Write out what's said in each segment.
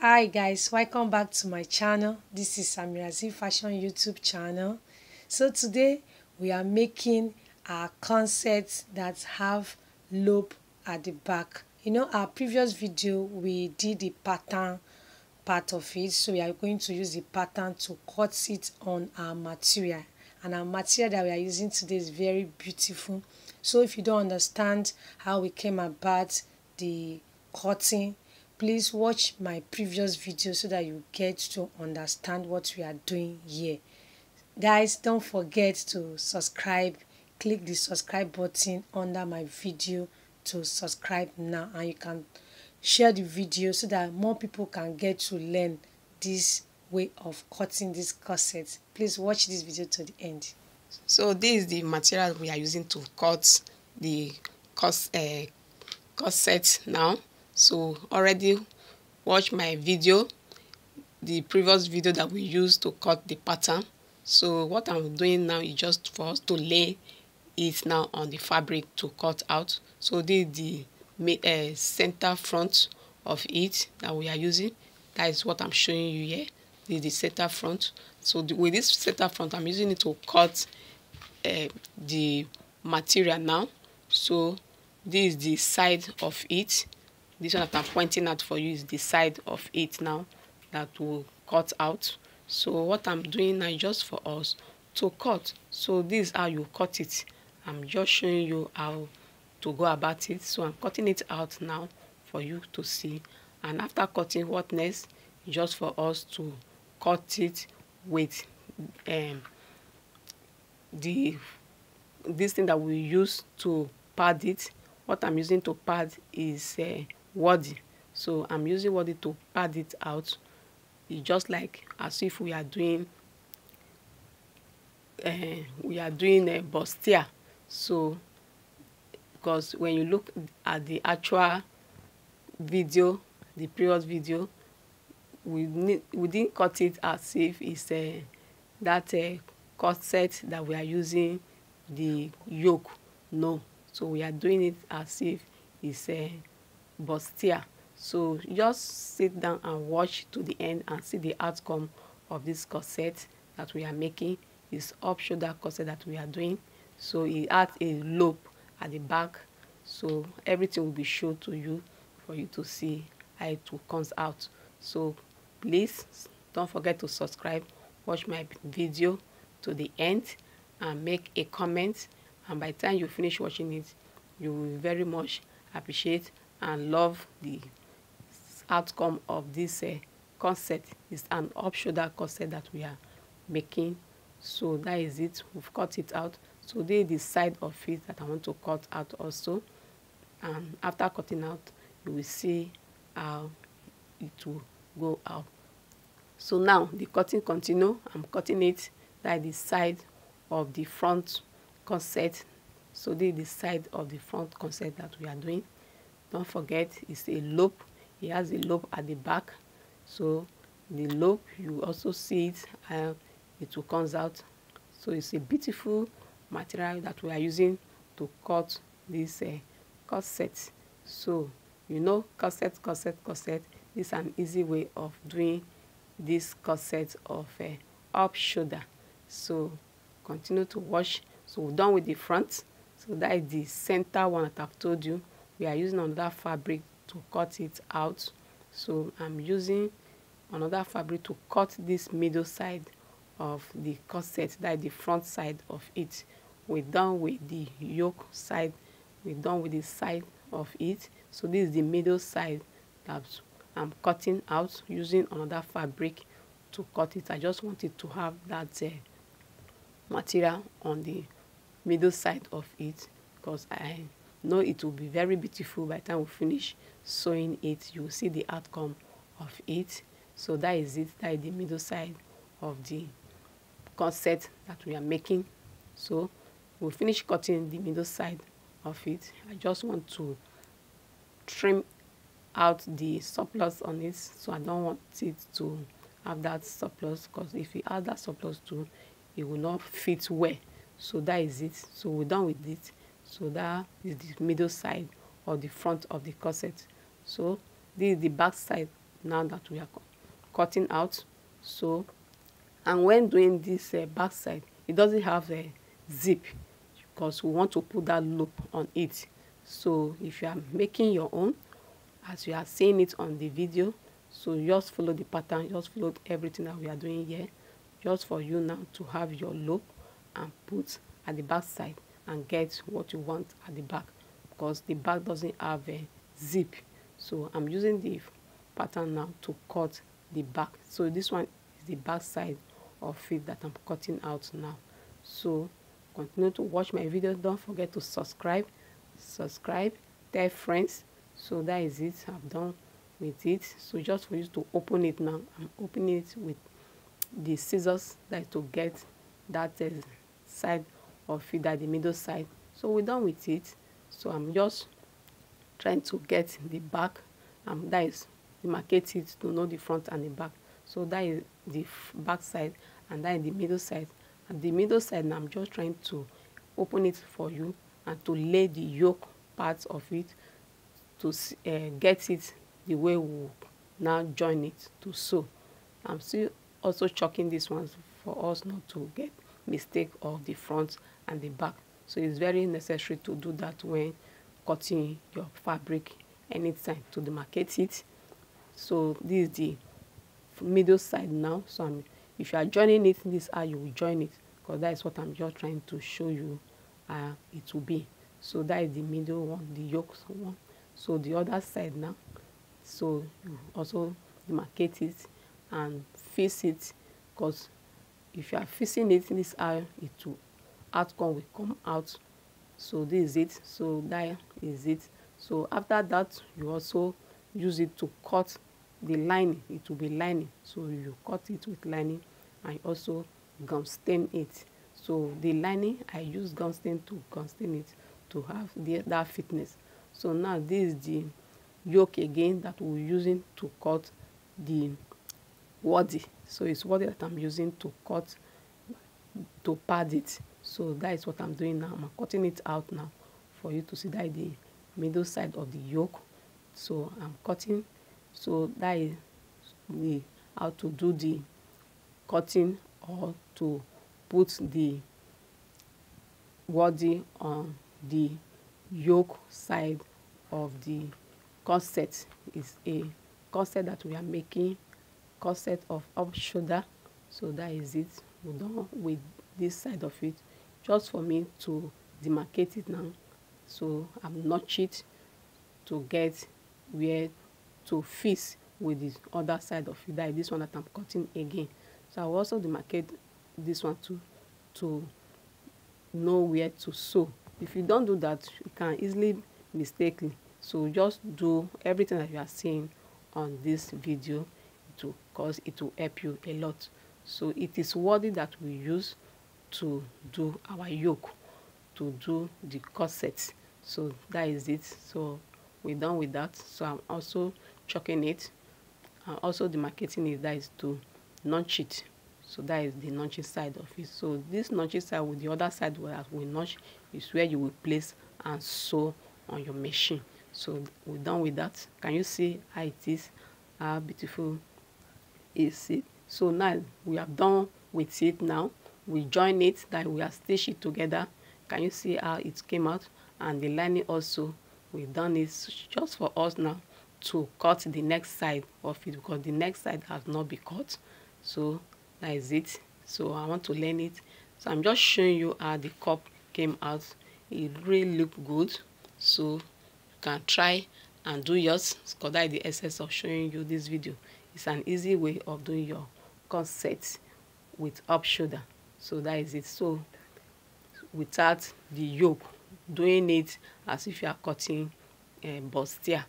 Hi guys, welcome back to my channel. This is Samirazi Fashion YouTube channel. So today we are making our corsets that have loop at the back. You know, our previous video we did the pattern part of it, so we are going to use the pattern to cut it on our material, and our material that we are using today is very beautiful. So if you don't understand how we came about the cutting, please watch my previous video so that you get to understand what we are doing here. Guys, don't forget to subscribe. Click the subscribe button under my video to subscribe now, and you can share the video so that more people can get to learn this way of cutting this corset. Please watch this video to the end. So this is the material we are using to cut the corset now. So already watch my video, the previous video that we used to cut the pattern. So what I'm doing now is just for us to lay it now on the fabric to cut out. So this is the center front of it that we are using. That is what I'm showing you here. This is the center front. So with this center front, I'm using it to cut the material now. So this is the side of it. This one that I'm pointing out for you is the side of it now that will cut out. So what I'm doing now is just for us to cut. So this is how you cut it. I'm just showing you how to go about it. So I'm cutting it out now for you to see. And after cutting, what next? Just for us to cut it with this thing that we use to pad it. What I'm using to pad is waddy. So I'm using waddy to pad it out. It's just like as if we are doing a bustier. So because when you look at the actual video, the previous video, we didn't cut it as if it's that corset that we are using the yoke. No, so we are doing it as if it's a bustier. So just sit down and watch to the end and see the outcome of this corset that we are making. It's up shoulder corset that we are doing. So it adds a loop at the back, so everything will be shown to you for you to see how it comes out. So please don't forget to subscribe, watch my video to the end, and make a comment. And by the time you finish watching it, you will very much appreciate and love the outcome of this corset. It's an up shoulder corset that we are making. So that is it. We've cut it out. So this is the side of it that I want to cut out also. And after cutting out, you will see how it will go out. So now the cutting continue. I'm cutting it like the side of the front corset. So this is the side of the front corset that we are doing. Don't forget, it's a loop. It has a loop at the back. So the loop, you also see it, it will come out. So it's a beautiful material that we are using to cut this corset. So you know, corset. This is an easy way of doing this corset of up shoulder. So continue to watch. So we're done with the front. So that is the center one that I've told you. We are using another fabric to cut it out. So I'm using another fabric to cut this middle side of the corset, that is the front side of it. We're done with the yoke side. We're done with the side of it. So this is the middle side that I'm cutting out using another fabric to cut it. I just wanted to have that material on the middle side of it because I know it will be very beautiful. By the time we finish sewing it, you will see the outcome of it. So that is it. That is the middle side of the corset that we are making. So we'll finish cutting the middle side of it. I just want to trim out the surplus on it, so I don't want it to have that surplus, because if you add that surplus too, it will not fit well. So that is it. So we're done with it. So that is the middle side or the front of the corset. So this is the back side now that we are cutting out. So, and when doing this back side, it doesn't have a zip because we want to put that loop on it. So if you are making your own, as you are seeing it on the video, so just follow the pattern, just follow everything that we are doing here, just for you now to have your loop and put at the back side and get what you want at the back, because the back doesn't have a zip. So I'm using the pattern now to cut the back. So this one is the back side of it that I'm cutting out now. So continue to watch my video. Don't forget to subscribe, tell friends. So that is it. I'm done with it. So just for you to open it now, I'm opening it with the scissors, that to get that side of it, that the middle side. So we're done with it. So I'm just trying to get the back, that is demarcate it to know the front and the back. So that is the back side, and that is the middle side. And the middle side now, I'm just trying to open it for you and to lay the yoke part of it to get it the way we now join it to sew. I'm still also chalking this one for us not to get mistake of the front and the back. So it's very necessary to do that when cutting your fabric anytime, to demarcate it. So this is the middle side now. So if you are joining it, this is how you will join it, because that is what I'm just trying to show you it will be. So that is the middle one, the yoke one. So the other side now, so you also demarcate it and fix it, because if you are fixing it, this how it will outcome will come out. So this is it. So that is it. So after that, you also use it to cut the lining. It will be lining, so you cut it with lining and also gum stain it. So the lining, I use gum stain to gum stain it to have that fitness. So now this is the yoke again that we're using to cut the waddy. So it's waddy that I'm using to cut, to pad it. So that is what I'm doing now. I'm cutting it out now for you to see that the middle side of the yoke. So I'm cutting. So that is how to do the cutting, or to put the waddy on the yoke side of the corset. Is a corset that we are making, corset of up shoulder. So that is it. We're done with this side of it. Just for me to demarcate it now, so I'm notch it to get where to fit with the other side of it. That is this one that I'm cutting again. So I will also demarcate this one too, to know where to sew. If you don't do that, you can easily mistakenly. So just do everything that you are seeing on this video, because it will help you a lot. So it is waddy that we use to do our yoke, to do the corset. So that is it. So we're done with that. So I'm also chalking it. I'm also demarcating it, that is to notch it. So that is the notching side of it. So this notching side with the other side where we notch is where you will place and sew on your machine. So we're done with that. Can you see how it is? How beautiful is it? So now we are done with it. Now we join it, that we are stitch it together. Can you see how it came out? And the lining also, we've done it just for us now to cut the next side of it, because the next side has not been cut. So that is it. So I want to learn it. So I'm just showing you how the cup came out. It really looked good. So you can try and do yours, because that is the essence of showing you this video. It's an easy way of doing your corset with up shoulder. So that is it. So without the yoke, doing it as if you are cutting a bustier,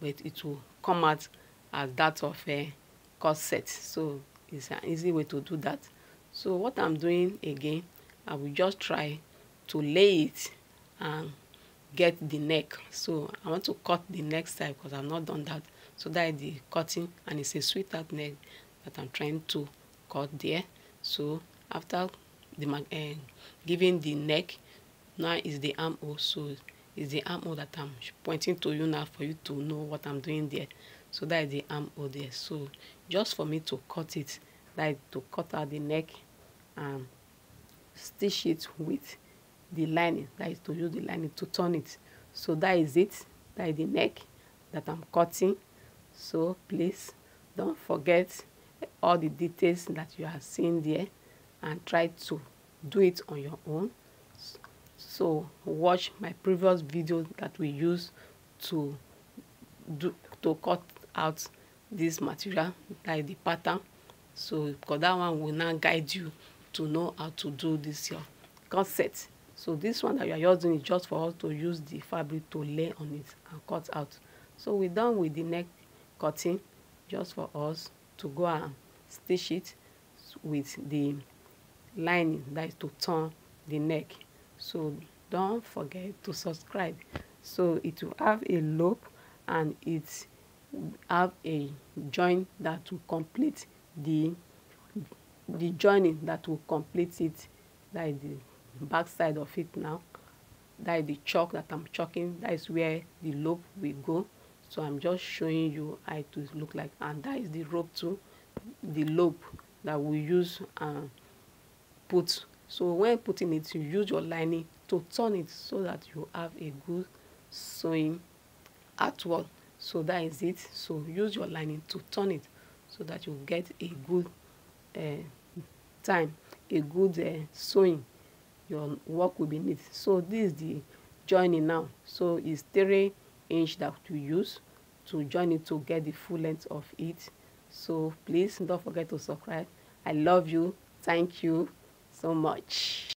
but it will come out as that of a corset. So it's an easy way to do that. So what I'm doing again, I will just try to lay it and get the neck. So I want to cut the neck side, because I've not done that. So that is the cutting, and it's a sweetheart neck that I'm trying to cut there. So after the giving the neck, now is the armhole. So it's the armhole that I'm pointing to you now for you to know what I'm doing there. So that is the armhole there. So just for me to cut it, that is to cut out the neck and stitch it with the lining, that is to use the lining to turn it. So that is it. That is the neck that I'm cutting. So please don't forget all the details that you are seeing there, and try to do it on your own. So watch my previous video that we use to cut out this material, like the pattern. So because that one will now guide you to know how to do this your corset. So this one that you are using is just for us to use the fabric to lay on it and cut out. So we're done with the neck cutting, just for us to go and stitch it with the lining, that is to turn the neck. So don't forget to subscribe. So it will have a loop and it have a join that will complete the joining that will complete it. That is the back side of it now. That is the chalk that I'm chalking. That is where the loop will go. So I'm just showing you how it will look like. And that is the rope too, the loop that we use and put. So when putting it, you use your lining to turn it so that you have a good sewing artwork. So that is it. So use your lining to turn it so that you get a good time, a good sewing. Your work will be neat. So this is the joining now. So it's 3 inch that we use to join it to get the full length of it. So please don't forget to subscribe. I love you. Thank you so much.